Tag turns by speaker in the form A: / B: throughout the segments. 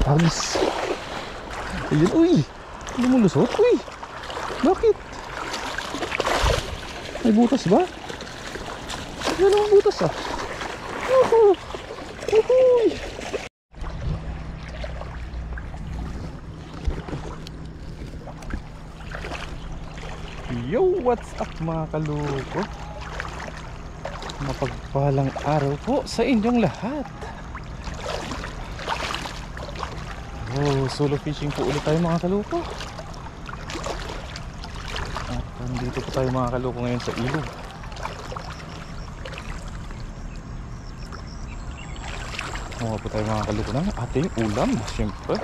A: Tagis. Ayun, uy. Lumulusot, uy. Bakit? May butas ba? Yan ang butas ah. Uhuy. Yo, what's up mga kaluko? Mapagpalang araw po sa inyong lahat. Oh, solo fishing po ulit tayo mga kaluko. At nandito po tayo mga kaluko ngayon sa ilog. Mga po tayo mga kaluko ng ating ulam, syempre.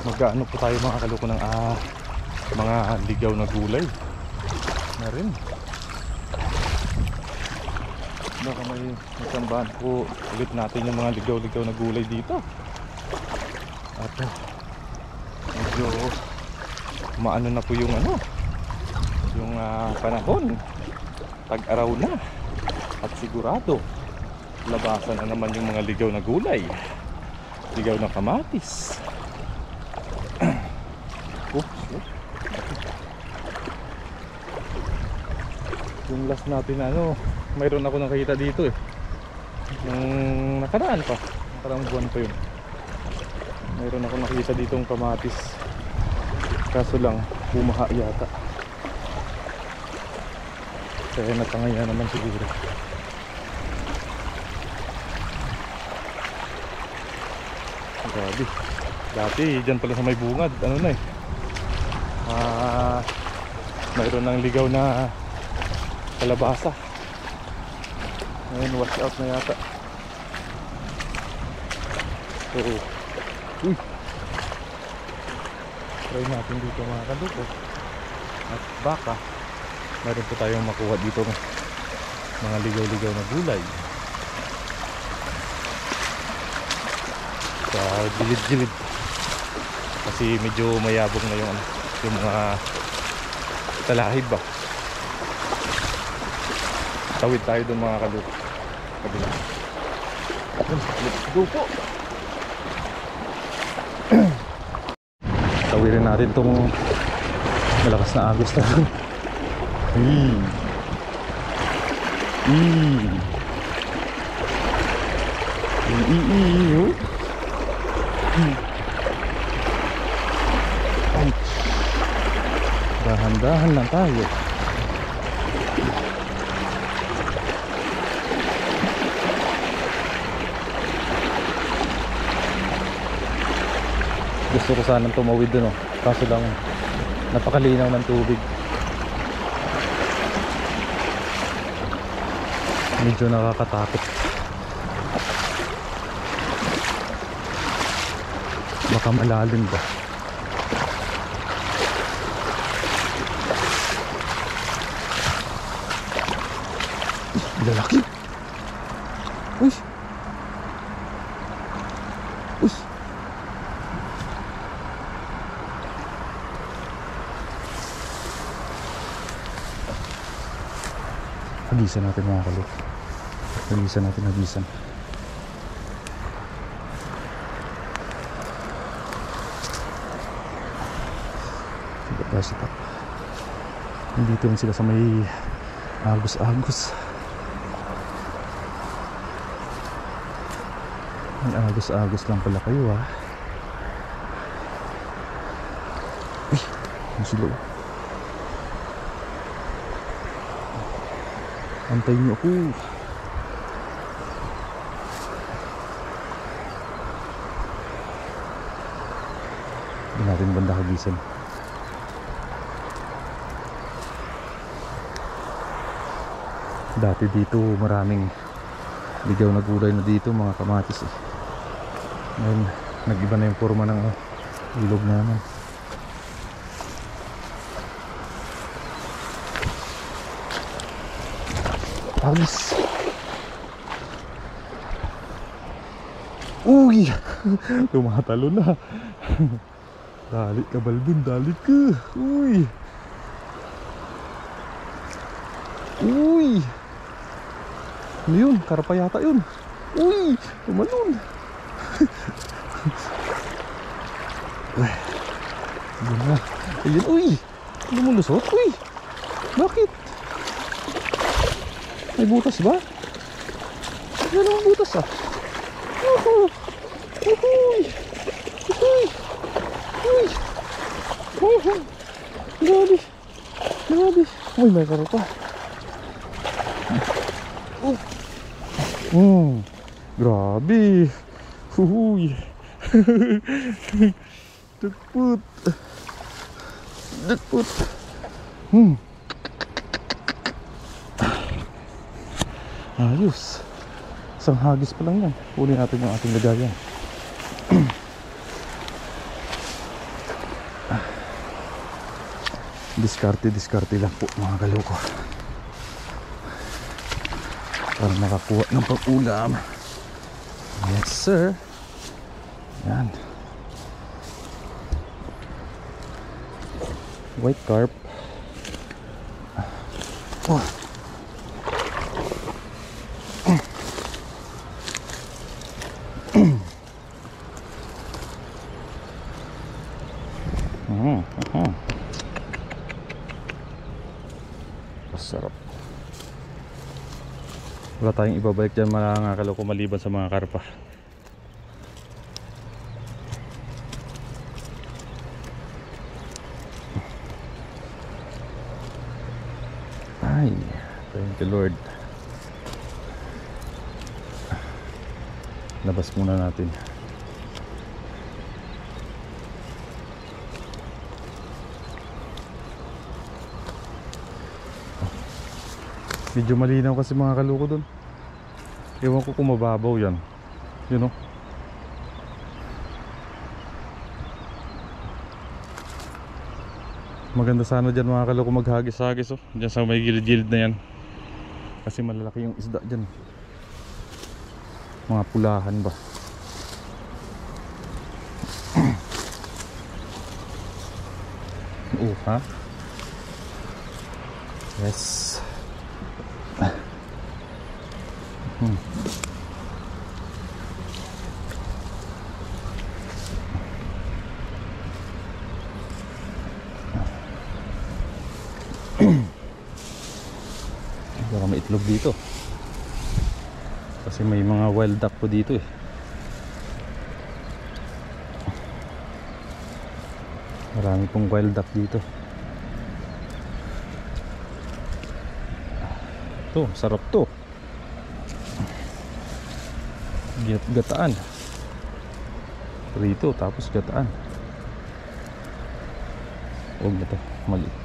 A: Mag-ano po tayo mga kaluko ng mga ligaw na gulay na rin. Baka may sambahan po ulit natin yung mga ligaw-ligaw na gulay dito. At medyo maano na po yung yung panahon, tag-araw na. At sigurado labasan na naman yung mga ligaw na gulay, ligaw na kamatis. Yung last natin mayroon ako nakita dito nung nakaraan buwan pa yun. Mayroon ako nakita dito ng kamatis, kaso lang bumaha yata, kaya natangaya naman siguro. Grabe, dati dyan pala sa may bungad mayroon ng ligaw na kalabasa. Ngayon wash out na yata. So, uy, try natin dito mga kaluko. At baka mayroon po tayong makuha dito mga ligaw-ligaw na gulay sa gilid-gilid, kasi medyo mayabong na yung mga talahib ba. Tawid tayo doon mga kaluko. Let's go po. Tawirin natin itong malakas na agos na doon. Dahan-dahan lang tayo. Gusto ko sanang tumawid dun kaso lang napakalinaw ng tubig. Medyo nakakatakot. Baka malalim ba? Lalaki. Uy. Uy. Hagisan natin mga kalok. Hagisan. Sige tayo sa top. Nandito lang sila sa may agos-agos. May agos-agos lang pala kayo Uy, ang sila. Antayin niyo ako. Hindi natin banda hagisan. Dati dito maraming ligaw na gulay na dito, mga kamatis Ngayon nag-iba na yung forma ng ilog naman. Tagis. Uy, tumatalo na. Dalit ka Balbin, dalit ka. Uy. Ano yun? Karpa yata yun. Uy, tumalon. Ay, yun na. Ayun, uy. Lumulusot, uy. Bakit? May butas ba? Yan ang butas ah. Uhuy. Uhuy. Uhuy. Uy. Uhuy. Grabe. Grabe. Uy, may karo pa. Grabe. Uhuy. Dagput. Dagput. Ayos. Isang hagis pa lang yan. Uli natin yung ating lagayan. Diskarte lang po mga kaloko. Para makakuha ng pag-ulam. Yes sir. Yan. White carp. Oh. Masarap. Wala tayong ibabalik dyan mga kaloko maliban sa mga karpa. Ay, thank you Lord. Labas muna natin. Medyo malinaw kasi mga kaloko dun. Ewan ko kung mababaw yan. You know. Maganda sana dyan mga kaloko maghagis-hagis oh. Dyan sa may gilid-gilid na yan. Kasi malalaki yung isda dyan. Mga pulahan ba. Oh ha. Yes. Baka may itlog dito kasi may mga wild duck po dito eh. Marami pong wild duck dito. To, sarap to. Gataan. Rito tapos gataan. Huwag na to, maliit.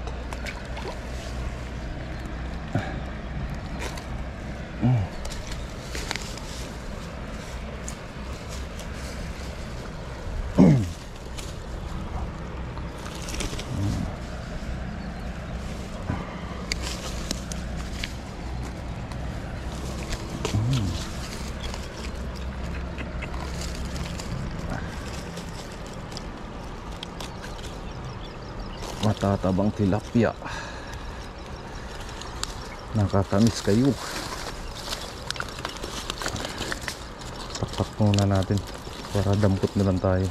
A: Matatabang tilapia. Nakakamiss kayo. Takpak muna natin para dampot na lang tayo.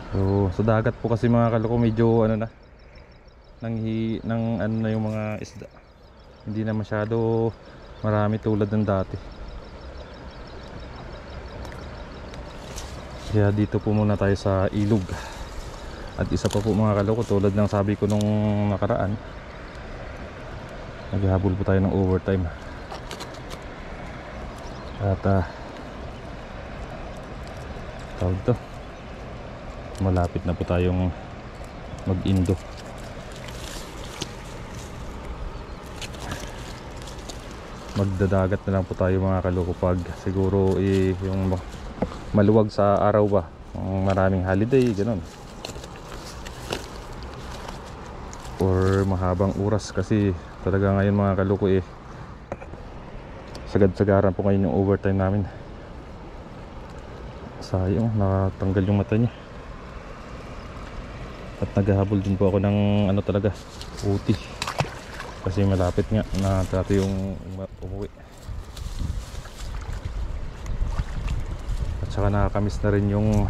A: So, sa dagat po kasi mga kaloko medyo ano na nang ano na yung mga isda. Hindi na masyado marami tulad ng dati. Kaya dito po muna tayo sa ilog. At isa pa po mga kaloko, tulad ng sabi ko nung nakaraan, naghahabol po tayo ng overtime. At tawag to, malapit na po tayong mag-indo. Magdadagat na lang po tayo mga kaloko pag siguro yung maluwag sa araw ba, maraming holiday ganun, or mahabang oras. Kasi talaga ngayon mga kaloko sagad-sagaran po ngayon yung overtime namin. Sayang, nakatanggal yung mata niya. At naghahabol din po ako ng ano talaga, uti. Kasi malapit nga na tayo yung umuwi. At saka nakakamiss na rin yung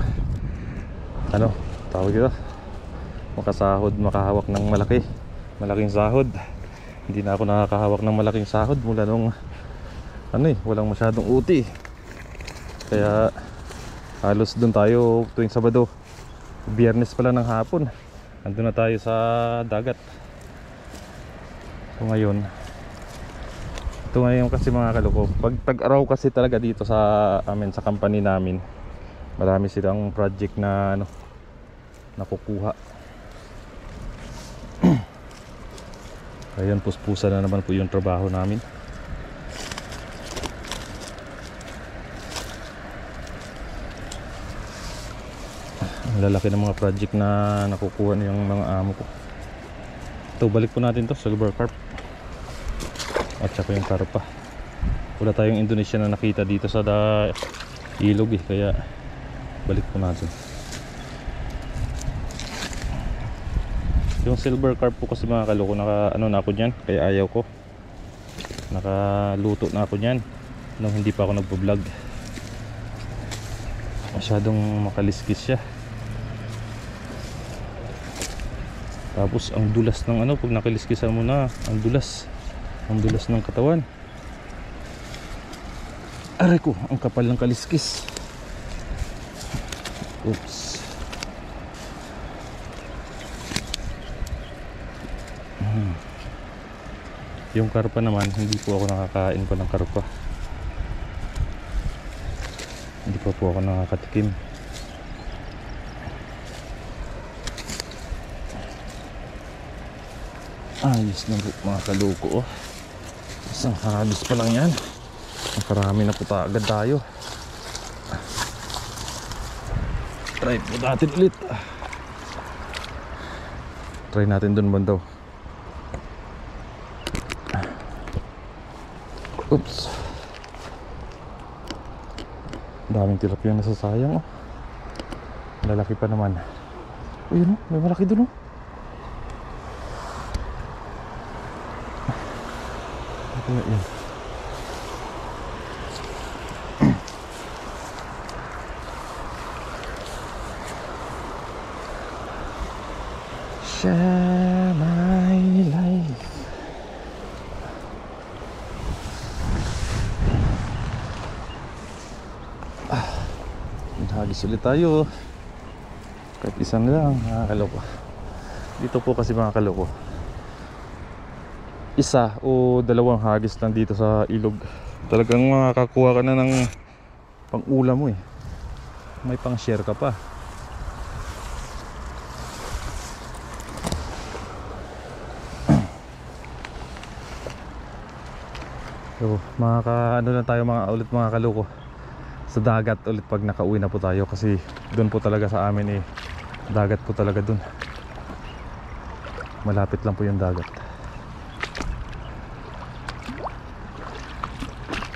A: ano, tawag dito, makasahod, makahawak ng malaking sahod. Hindi na ako nakakahawak ng malaking sahod mula nung ano walang masyadong uti. Kaya halos doon tayo tuwing Sabado, Biyernes pala ng hapon andun na tayo sa dagat. So ngayon kasi mga kaloko, pag tag-araw kasi talaga dito sa amin, sa company namin, marami silang project na ano, nakukuha. Ayan, puspusa na naman po yung trabaho namin. Ang lalaki ng mga project na nakukuha ng mga amo ko. Ito, balik po natin to, silver carp at saka yung karpa. Wala tayong Indonesian na nakita dito sa ilog kaya balik po natin. Yung silver carp po kasi mga kaloko, naka ano na ako dyan, kaya ayaw ko. Nakaluto na ako dyan nung hindi pa ako nagpo-vlog. Masyadong makaliskis siya. Tapos ang dulas ng ano, pag nakiliskisan mo na, ang dulas ng katawan. Aray ko, ang kapal ng kaliskis. Oops. Yung karpa naman, hindi po ako nakakain pa ng karpa. Hindi pa po ako nakakatikim. Ayos na po mga kaloko. Isang halos pa lang yan, nakarami na po agad tayo. Try po natin ulit. Try natin dun bandaw. Oops. Daming tilapia na nasasayang. Lalaki pa naman. Uy, yun, may malaki dun. Yan. Share my life. Hagis ulit tayo. Kahit isang lang, mga kaloko. Dito po kasi mga kaloko, isa o dalawang hagis lang dito sa ilog, talagang makakakuha ka na ng pang ulam mo may pang share ka pa. So ano lang tayo mga kaloko, sa dagat ulit pag nakauwi na po tayo, kasi doon po talaga sa amin dagat po talaga doon, malapit lang po yung dagat.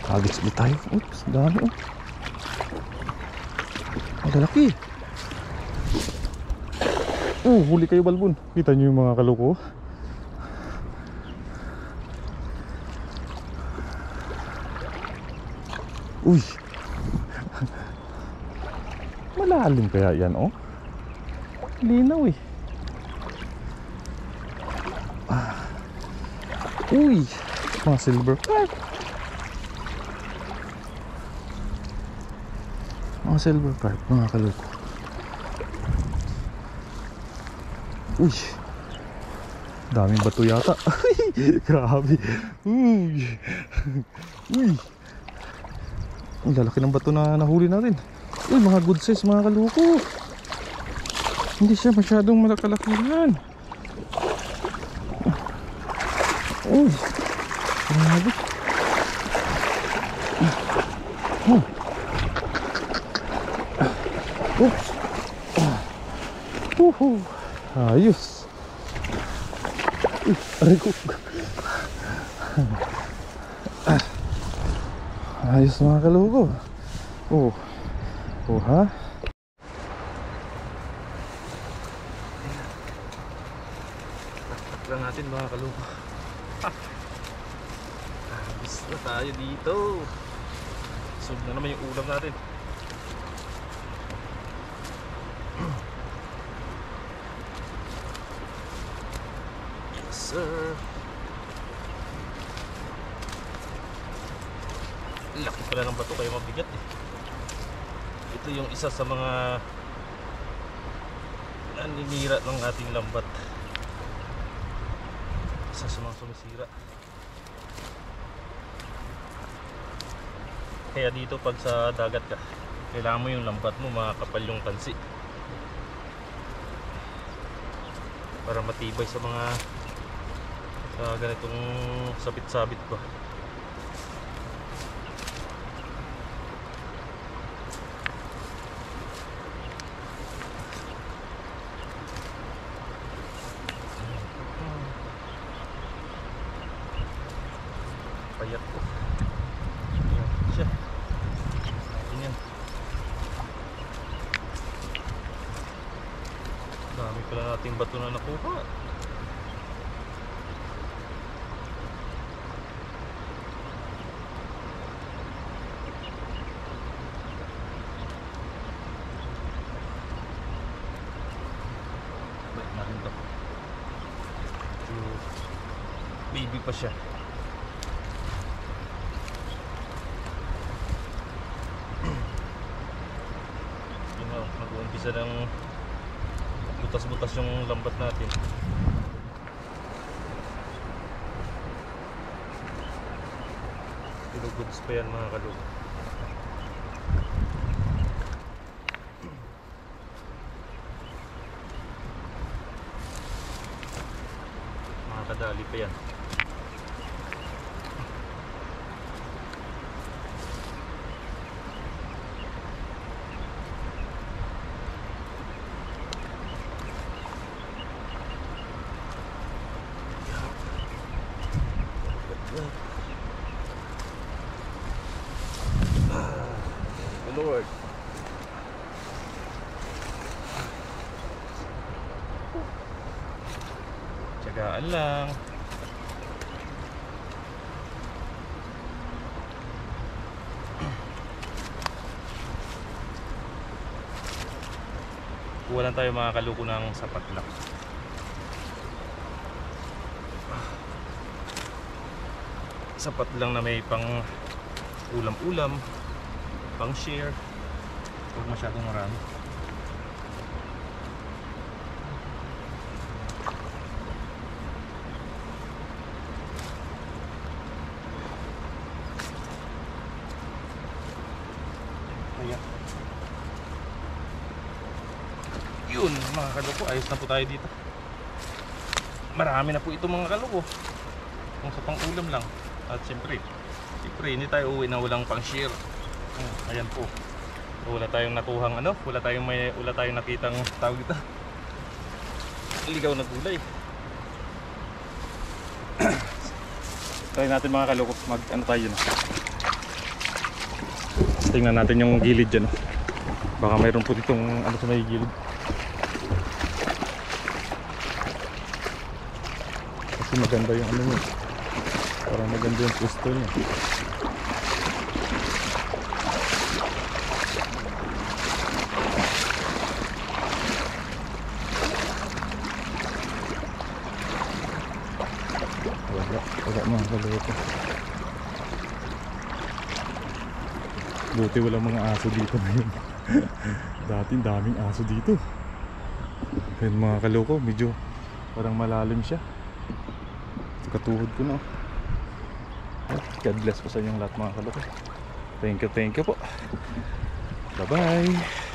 A: Hagis ulit tayo. Oops, dami ang lalaki. Huli kayo balbon. Kita nyo yung mga kaloko. Uy. Malalim kaya yan linaw Uy, mga silver carp. Mga silver carp mga kaloko. Uy, daming bato yata. Grabe. Uy, ang lalaki ng bato na nahuli natin. Uy, mga good size mga kaloko. Hindi siya masyadong malakalakihan. Uy, grabe. Oops. Ayos. Aray ko. Ayos mga kaloko. Ha?
B: lang natin mga kaluko. Habis na tayo dito. Sub na naman yung ulam natin. Yes sir. Laki pala ng bato kaya mabigat eh. Ito yung isa sa mga naninira ng ating lambat. Isa sa mga sumisira. Kaya dito pag sa dagat ka, kailangan mo yung lambat mo makakapal yung kansi para matibay sa mga ganitong sabit-sabit ba. Payat ko. Ayan siya. Ayan. Dami pala nating bato na nakuha. Bait na rin to. Baby pa siya. Mag-uumpisa ng butas-butas yung lambat natin. Pinuguds pa yan mga kalug. Mga kadali pa yan. Lord. Tsagaan lang. Kuha lang tayo mga kaluko ng sapat lang. Sapat lang na may pang ulam-ulam, pang share. Huwag masyadong marami. Ayan. Yun mga kaloko, ayos na po tayo dito. Marami na po ito mga kaloko. Kung sa pang ulam lang. At siyempre hindi tayo uwi na walang pang share. Ayan po. Wala tayong nakuhang ano, wala tayong nakitang tawag dito. Ligaw na gulay. Try natin mga kaloko, mag ano tayo na. Tingnan natin yung gilid dyan. Baka mayroon po ditong ano sa may gilid. Kasi maganda yung ano niya. Parang maganda yung pwesto niya. Wala mga kaloko. Buti walang mga aso dito ngayon. Dati daming aso dito. Kaya mga kaloko, medyo parang malalim siya. Katuhod ko na. God bless po sa inyong lahat mga kaloko. Thank you po. Bye bye.